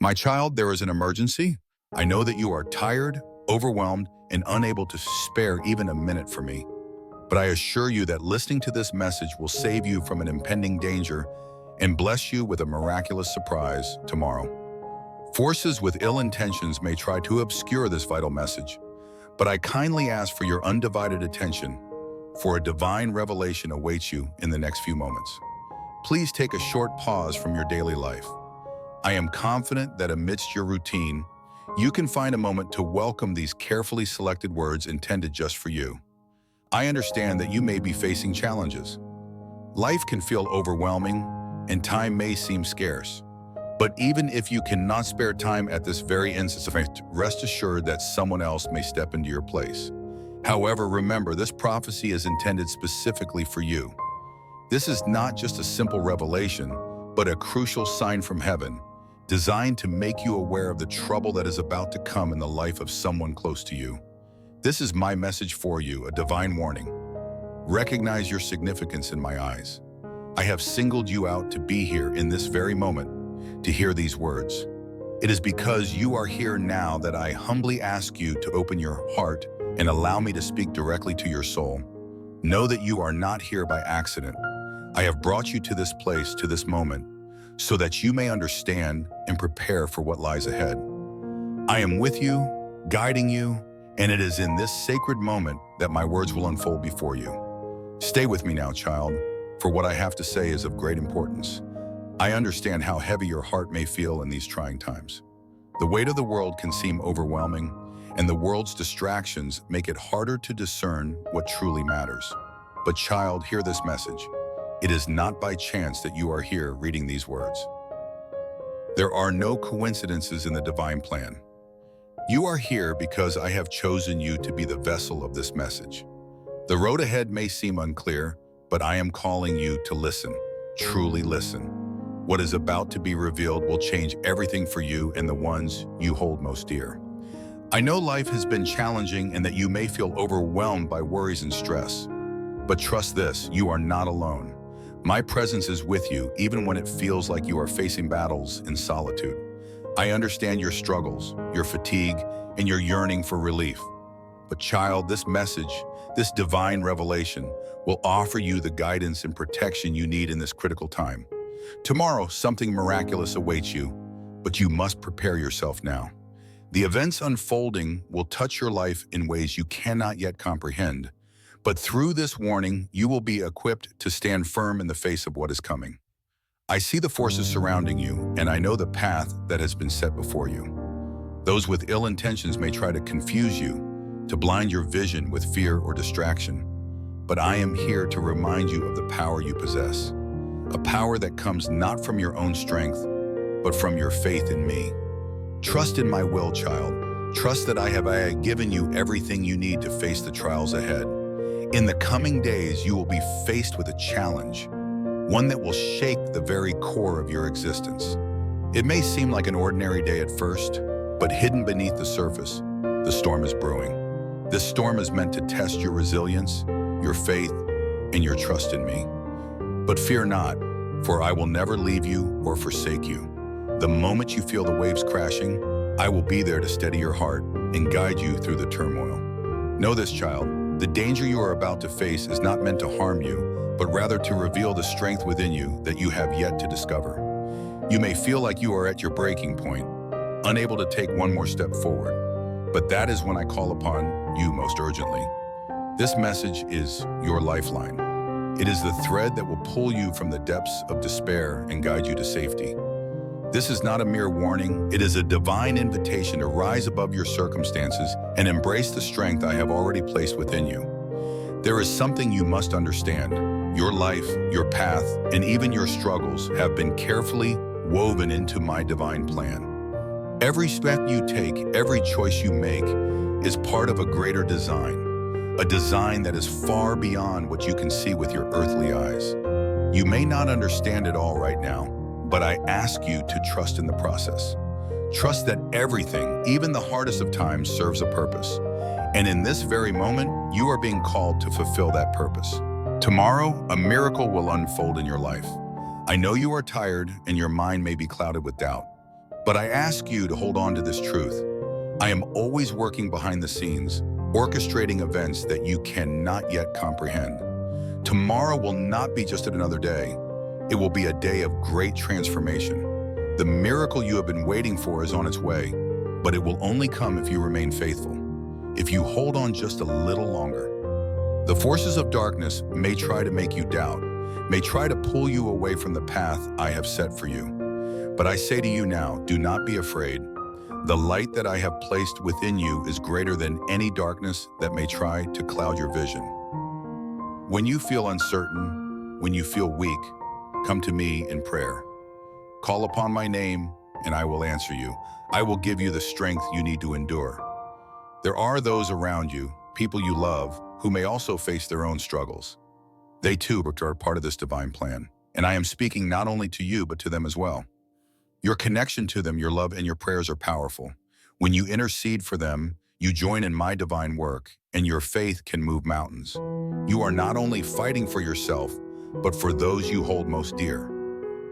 My child, there is an emergency. I know that you are tired, overwhelmed, and unable to spare even a minute for me. But I assure you that listening to this message will save you from an impending danger and bless you with a miraculous surprise tomorrow. Forces with ill intentions may try to obscure this vital message, but I kindly ask for your undivided attention, for a divine revelation awaits you in the next few moments. Please take a short pause from your daily life. I am confident that amidst your routine, you can find a moment to welcome these carefully selected words intended just for you. I understand that you may be facing challenges. Life can feel overwhelming, and time may seem scarce. But even if you cannot spare time at this very instant, rest assured that someone else may step into your place. However, remember, this prophecy is intended specifically for you. This is not just a simple revelation, but a crucial sign from heaven, designed to make you aware of the trouble that is about to come in the life of someone close to you. This is my message for you, a divine warning. Recognize your significance in my eyes. I have singled you out to be here in this very moment to hear these words. It is because you are here now that I humbly ask you to open your heart and allow me to speak directly to your soul. Know that you are not here by accident. I have brought you to this place, to this moment, so that you may understand and prepare for what lies ahead. I am with you, guiding you, and it is in this sacred moment that my words will unfold before you. Stay with me now, child, for what I have to say is of great importance. I understand how heavy your heart may feel in these trying times. The weight of the world can seem overwhelming, and the world's distractions make it harder to discern what truly matters. But child, hear this message. It is not by chance that you are here reading these words. There are no coincidences in the divine plan. You are here because I have chosen you to be the vessel of this message. The road ahead may seem unclear, but I am calling you to listen, truly listen. What is about to be revealed will change everything for you and the ones you hold most dear. I know life has been challenging and that you may feel overwhelmed by worries and stress. But trust this, you are not alone. My presence is with you even when it feels like you are facing battles in solitude. I understand your struggles, your fatigue, and your yearning for relief. But child, this message, this divine revelation, will offer you the guidance and protection you need in this critical time. Tomorrow, something miraculous awaits you, but you must prepare yourself now. The events unfolding will touch your life in ways you cannot yet comprehend. But through this warning, you will be equipped to stand firm in the face of what is coming. I see the forces surrounding you, and I know the path that has been set before you. Those with ill intentions may try to confuse you, to blind your vision with fear or distraction. But I am here to remind you of the power you possess, a power that comes not from your own strength, but from your faith in me. Trust in my will, child. Trust that I have given you everything you need to face the trials ahead. In the coming days, you will be faced with a challenge, one that will shake the very core of your existence. It may seem like an ordinary day at first, but hidden beneath the surface, the storm is brewing. This storm is meant to test your resilience, your faith, and your trust in me. But fear not, for I will never leave you or forsake you. The moment you feel the waves crashing, I will be there to steady your heart and guide you through the turmoil. Know this, child. The danger you are about to face is not meant to harm you, but rather to reveal the strength within you that you have yet to discover. You may feel like you are at your breaking point, unable to take one more step forward, but that is when I call upon you most urgently. This message is your lifeline. It is the thread that will pull you from the depths of despair and guide you to safety. This is not a mere warning, it is a divine invitation to rise above your circumstances and embrace the strength I have already placed within you. There is something you must understand. Your life, your path, and even your struggles have been carefully woven into my divine plan. Every step you take, every choice you make, is part of a greater design, a design that is far beyond what you can see with your earthly eyes. You may not understand it all right now, but I ask you to trust in the process. Trust that everything, even the hardest of times, serves a purpose. And in this very moment, you are being called to fulfill that purpose. Tomorrow, a miracle will unfold in your life. I know you are tired and your mind may be clouded with doubt. But I ask you to hold on to this truth. I am always working behind the scenes, orchestrating events that you cannot yet comprehend. Tomorrow will not be just another day. It will be a day of great transformation. The miracle you have been waiting for is on its way, but it will only come if you remain faithful, if you hold on just a little longer. The forces of darkness may try to make you doubt, may try to pull you away from the path I have set for you. But I say to you now, do not be afraid. The light that I have placed within you is greater than any darkness that may try to cloud your vision. When you feel uncertain, when you feel weak, come to me in prayer. Call upon my name, and I will answer you. I will give you the strength you need to endure. There are those around you, people you love, who may also face their own struggles. They too are part of this divine plan, and I am speaking not only to you, but to them as well. Your connection to them, your love, and your prayers are powerful. When you intercede for them, you join in my divine work, and your faith can move mountains. You are not only fighting for yourself, but for those you hold most dear.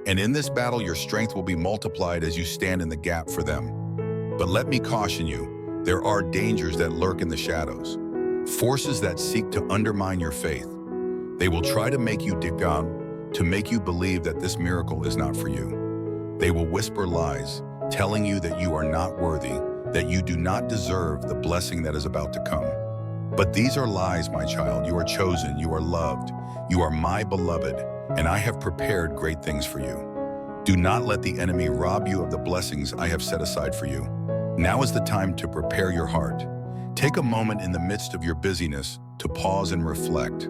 And in this battle, your strength will be multiplied as you stand in the gap for them. But let me caution you, there are dangers that lurk in the shadows, forces that seek to undermine your faith. They will try to make you dig down, to make you believe that this miracle is not for you. They will whisper lies, telling you that you are not worthy, that you do not deserve the blessing that is about to come. But these are lies, my child. You are chosen, you are loved, you are my beloved, and I have prepared great things for you. Do not let the enemy rob you of the blessings I have set aside for you. Now is the time to prepare your heart. Take a moment in the midst of your busyness to pause and reflect.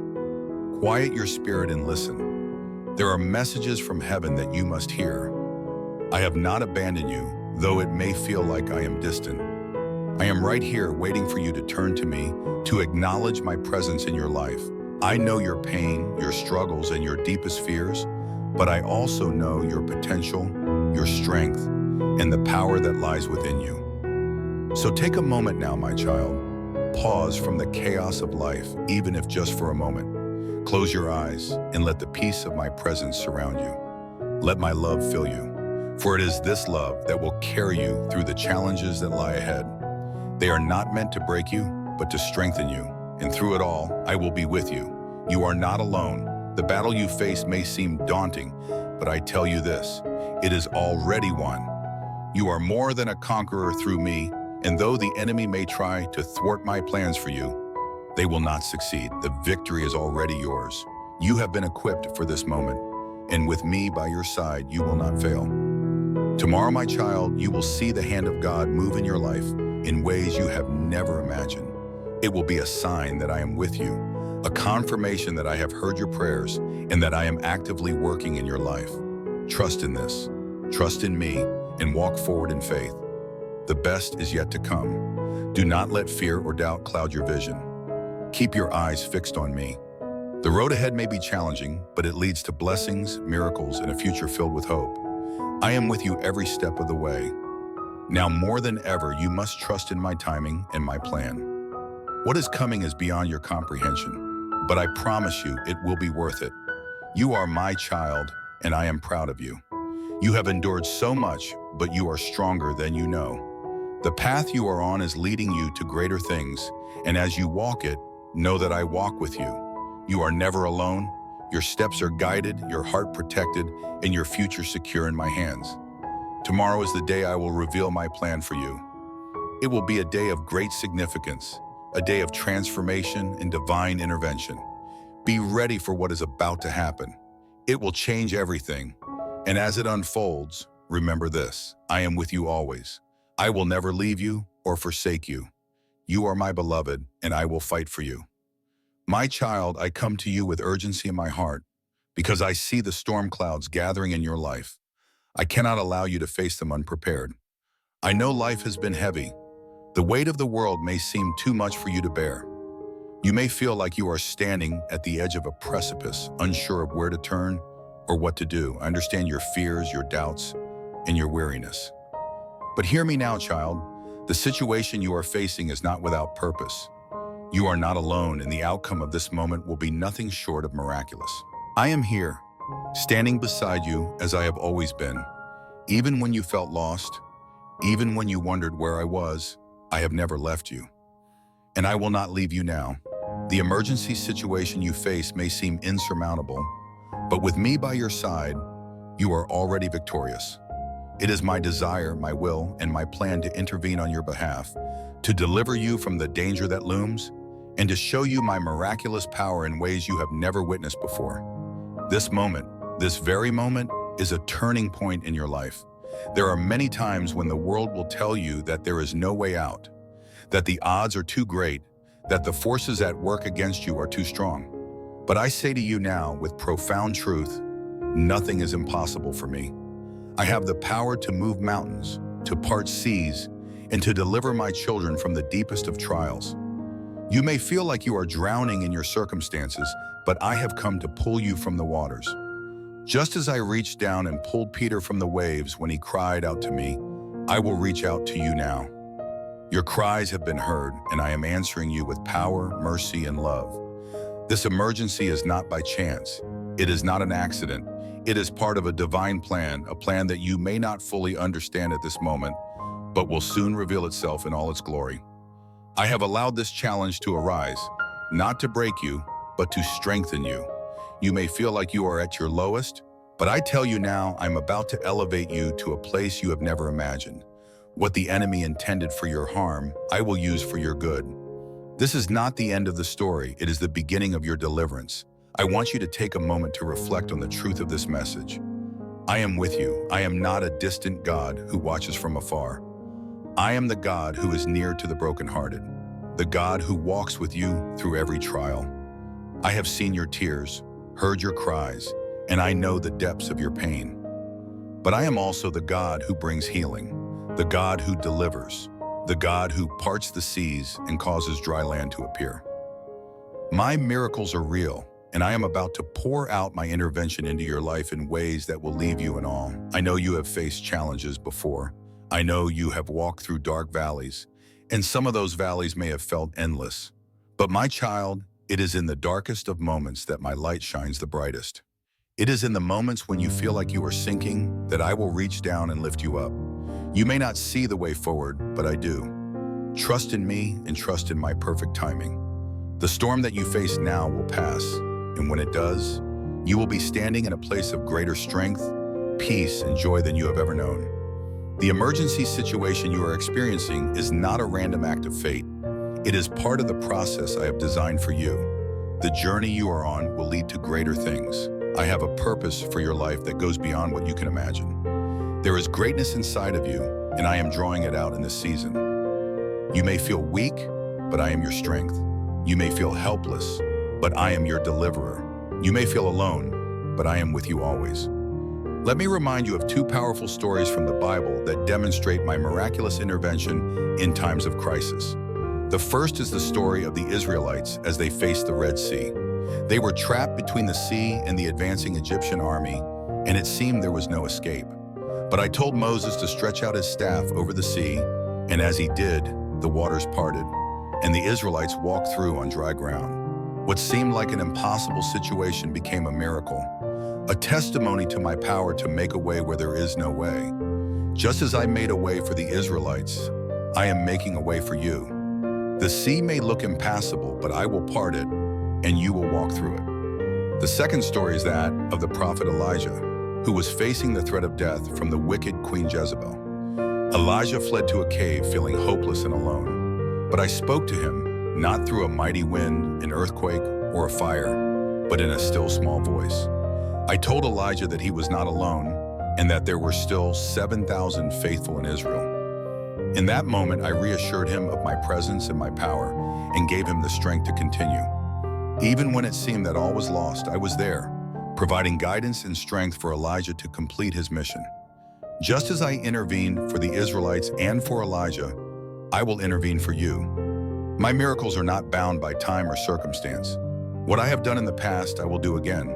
Quiet your spirit and listen. There are messages from heaven that you must hear. I have not abandoned you, though it may feel like I am distant. I am right here waiting for you to turn to me, to acknowledge my presence in your life. I know your pain, your struggles, and your deepest fears, but I also know your potential, your strength, and the power that lies within you. So take a moment now, my child. Pause from the chaos of life, even if just for a moment. Close your eyes and let the peace of my presence surround you. Let my love fill you. For it is this love that will carry you through the challenges that lie ahead. They are not meant to break you, but to strengthen you. And through it all, I will be with you. You are not alone. The battle you face may seem daunting, but I tell you this, it is already won. You are more than a conqueror through me, and though the enemy may try to thwart my plans for you, they will not succeed. The victory is already yours. You have been equipped for this moment, and with me by your side, you will not fail. Tomorrow, my child, you will see the hand of God move in your life in ways you have never imagined. It will be a sign that I am with you, a confirmation that I have heard your prayers and that I am actively working in your life. Trust in this, trust in me, and walk forward in faith. The best is yet to come. Do not let fear or doubt cloud your vision. Keep your eyes fixed on me. The road ahead may be challenging, but it leads to blessings, miracles, and a future filled with hope. I am with you every step of the way. Now more than ever, you must trust in my timing and my plan. What is coming is beyond your comprehension, but I promise you it will be worth it. You are my child, and I am proud of you. You have endured so much, but you are stronger than you know. The path you are on is leading you to greater things, and as you walk it, know that I walk with you. You are never alone. Your steps are guided, your heart protected, and your future secure in my hands. Tomorrow is the day I will reveal my plan for you. It will be a day of great significance, a day of transformation and divine intervention. Be ready for what is about to happen. It will change everything. And as it unfolds, remember this, I am with you always. I will never leave you or forsake you. You are my beloved, and I will fight for you. My child, I come to you with urgency in my heart because I see the storm clouds gathering in your life. I cannot allow you to face them unprepared. I know life has been heavy. The weight of the world may seem too much for you to bear. You may feel like you are standing at the edge of a precipice, unsure of where to turn or what to do. I understand your fears, your doubts, and your weariness. But hear me now, child. The situation you are facing is not without purpose. You are not alone, and the outcome of this moment will be nothing short of miraculous. I am here, standing beside you as I have always been. Even when you felt lost, Even when you wondered where I was, I have never left you. And I will not leave you now. The emergency situation you face may seem insurmountable, but with me by your side, you are already victorious. It is my desire, my will, and my plan to intervene on your behalf, to deliver you from the danger that looms, and to show you my miraculous power in ways you have never witnessed before. This moment, this very moment, is a turning point in your life. There are many times when the world will tell you that there is no way out, that the odds are too great, that the forces at work against you are too strong. But I say to you now with profound truth, nothing is impossible for me. I have the power to move mountains, to part seas, and to deliver my children from the deepest of trials. You may feel like you are drowning in your circumstances, but I have come to pull you from the waters. Just as I reached down and pulled Peter from the waves when he cried out to me, I will reach out to you now. Your cries have been heard, and I am answering you with power, mercy, and love. This emergency is not by chance. It is not an accident. It is part of a divine plan, a plan that you may not fully understand at this moment, but will soon reveal itself in all its glory. I have allowed this challenge to arise, not to break you, but to strengthen you. You may feel like you are at your lowest, but I tell you now, I'm about to elevate you to a place you have never imagined. What the enemy intended for your harm, I will use for your good. This is not the end of the story. It is the beginning of your deliverance. I want you to take a moment to reflect on the truth of this message. I am with you. I am not a distant God who watches from afar. I am the God who is near to the brokenhearted, the God who walks with you through every trial. I have seen your tears, heard your cries, and I know the depths of your pain. But I am also the God who brings healing, the God who delivers, the God who parts the seas and causes dry land to appear. My miracles are real, and I am about to pour out my intervention into your life in ways that will leave you in awe. I know you have faced challenges before. I know you have walked through dark valleys, and some of those valleys may have felt endless. But my child, it is in the darkest of moments that my light shines the brightest. It is in the moments when you feel like you are sinking that I will reach down and lift you up. You may not see the way forward, but I do. Trust in me and trust in my perfect timing. The storm that you face now will pass, and when it does, you will be standing in a place of greater strength, peace, and joy than you have ever known. The emergency situation you are experiencing is not a random act of fate. It is part of the process I have designed for you. The journey you are on will lead to greater things. I have a purpose for your life that goes beyond what you can imagine. There is greatness inside of you, and I am drawing it out in this season. You may feel weak, but I am your strength. You may feel helpless, but I am your deliverer. You may feel alone, but I am with you always. Let me remind you of two powerful stories from the Bible that demonstrate my miraculous intervention in times of crisis. The first is the story of the Israelites as they faced the Red Sea. They were trapped between the sea and the advancing Egyptian army, and it seemed there was no escape. But I told Moses to stretch out his staff over the sea, and as he did, the waters parted, and the Israelites walked through on dry ground. What seemed like an impossible situation became a miracle, a testimony to my power to make a way where there is no way. Just as I made a way for the Israelites, I am making a way for you. The sea may look impassable, but I will part it, and you will walk through it. The second story is that of the prophet Elijah, who was facing the threat of death from the wicked Queen Jezebel. Elijah fled to a cave feeling hopeless and alone. But I spoke to him, not through a mighty wind, an earthquake, or a fire, but in a still small voice. I told Elijah that he was not alone, and that there were still 7,000 faithful in Israel. In that moment, I reassured him of my presence and my power, and gave him the strength to continue. Even when it seemed that all was lost, I was there, providing guidance and strength for Elijah to complete his mission. Just as I intervened for the Israelites and for Elijah, I will intervene for you. My miracles are not bound by time or circumstance. What I have done in the past, I will do again.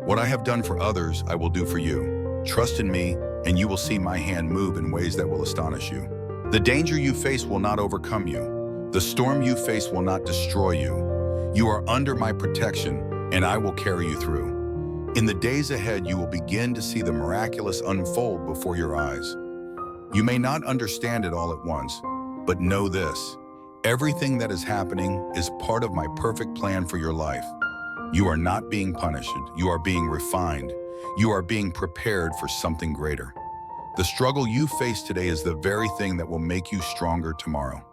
What I have done for others, I will do for you. Trust in me, and you will see my hand move in ways that will astonish you. The danger you face will not overcome you. The storm you face will not destroy you. You are under my protection, and I will carry you through. In the days ahead, you will begin to see the miraculous unfold before your eyes. You may not understand it all at once, but know this. Everything that is happening is part of my perfect plan for your life. You are not being punished. You are being refined. You are being prepared for something greater. The struggle you face today is the very thing that will make you stronger tomorrow.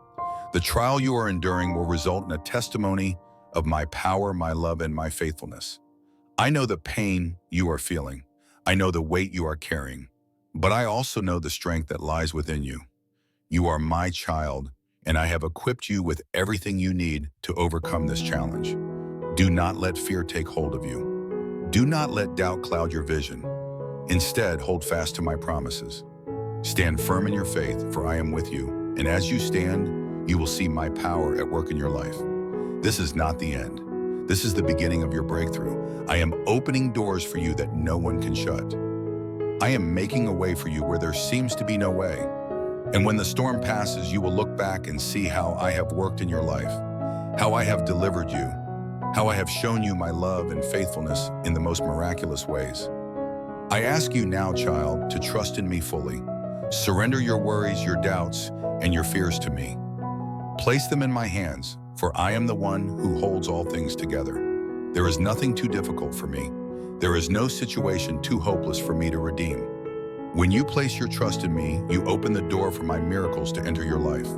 The trial you are enduring will result in a testimony of my power, my love, and my faithfulness. I know the pain you are feeling. I know the weight you are carrying. But I also know the strength that lies within you. You are my child, and I have equipped you with everything you need to overcome this challenge. Do not let fear take hold of you. Do not let doubt cloud your vision. Instead, hold fast to my promises. Stand firm in your faith, for I am with you. And as you stand, you will see my power at work in your life. This is not the end. This is the beginning of your breakthrough. I am opening doors for you that no one can shut. I am making a way for you where there seems to be no way. And when the storm passes, you will look back and see how I have worked in your life, how I have delivered you, how I have shown you my love and faithfulness in the most miraculous ways. I ask you now, child, to trust in me fully. Surrender your worries, your doubts, and your fears to me. Place them in my hands, for I am the one who holds all things together. There is nothing too difficult for me. There is no situation too hopeless for me to redeem. When you place your trust in me, you open the door for my miracles to enter your life.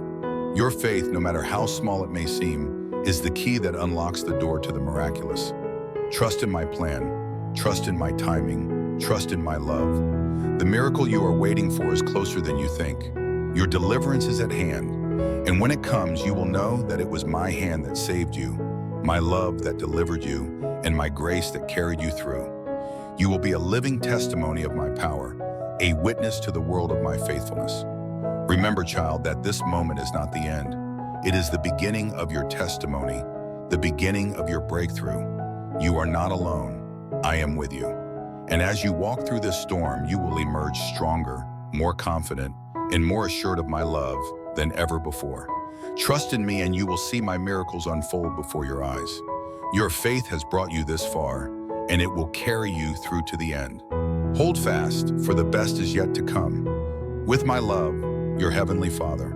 Your faith, no matter how small it may seem, is the key that unlocks the door to the miraculous. Trust in my plan. Trust in my timing. Trust in my love. The miracle you are waiting for is closer than you think. Your deliverance is at hand. And when it comes, you will know that it was my hand that saved you, my love that delivered you, and my grace that carried you through. You will be a living testimony of my power, a witness to the world of my faithfulness. Remember, child, that this moment is not the end. It is the beginning of your testimony, the beginning of your breakthrough. You are not alone. I am with you. And as you walk through this storm, you will emerge stronger, more confident, and more assured of my love than ever before. Trust in me and you will see my miracles unfold before your eyes. Your faith has brought you this far, and it will carry you through to the end. Hold fast, for the best is yet to come. With my love, your Heavenly Father.